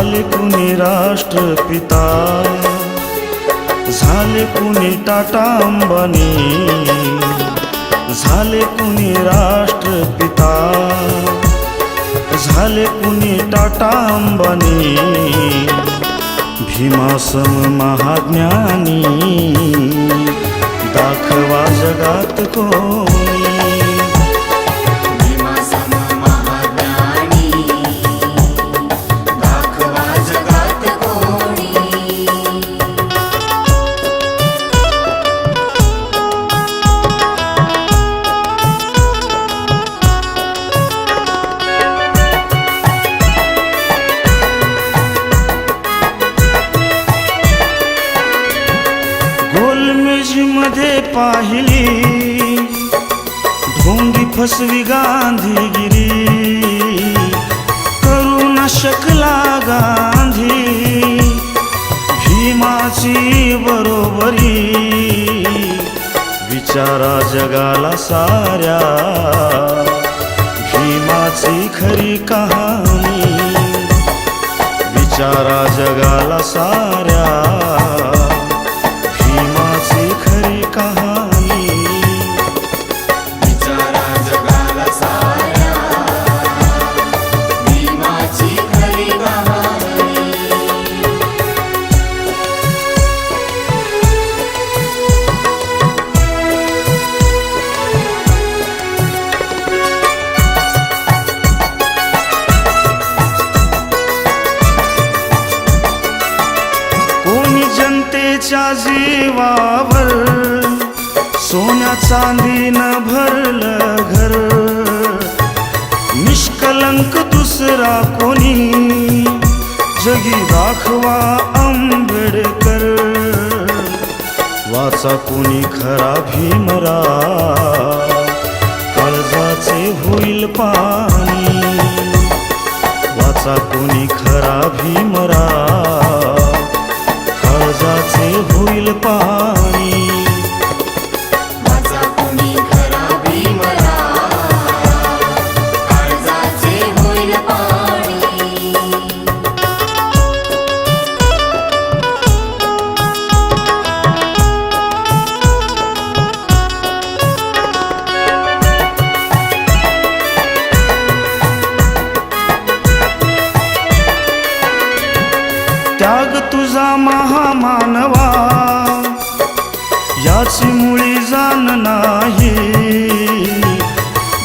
झाले कुणी राष्ट्रपिता, झाले कुणी टाटा अंबानी, झाले कुणी राष्ट्रपिता, झाले कुणी टाटा अंबानी, भीमासम महाज्ञानी, दाखवा जगात कोणी। मध्ये पाहिली ढोंगी फसवी गांधीगिरी, करू न शकला गांधी भीमाची बरोबरी, विचारा जगाला साऱ्या भीमाची खरी कहाणी, विचारा जगाला साऱ्या भीमाची खरी कहानी, विचारा जगाला साऱ्या भीमाची खरी कहानी। कोणी जनतेच्या जीवावर सोन्या चांदीनं भरलं घर, निष्कलंक दुसरा कोणी जगी दाखवा आंबेडकर, वाचा कोणी खरा भीमराव, काळजाचे होईल पाणी, वाचा कोणी खरा भीमराव, काळजाचे होईल पाणी, वाचा कुणी खरा भीमराव, काळजाचे होईल पाणी। त्याग तुझा महामानवा, याची मुळी जाण नाही,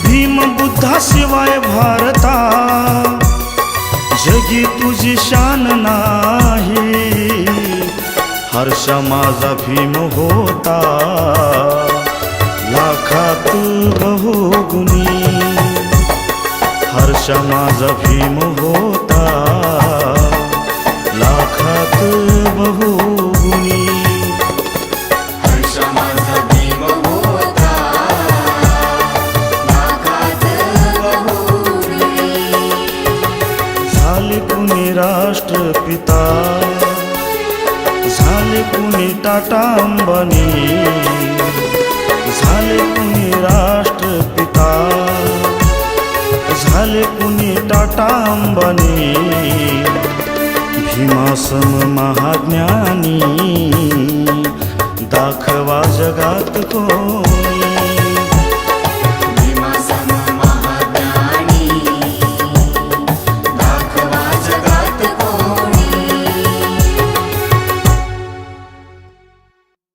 भीम बुद्धाशिवाय भारता जगी तुझी शान नाही, हर्षा माझा भीम होता लाखात बहुगुणी, हर्षा माझा भीम होता लाखात बहुगुणी, हर्ष माझा भीम होता लाखात बहुगुणी। झाले कुणी राष्ट्रपिता, झाले कुणी टाटा अंबानी, झाले कुणी राष्ट्रपिता, झाले कुणी टाटा अंबानी, भीमासम महाज्ञानी, दाखवा जगात कोणी।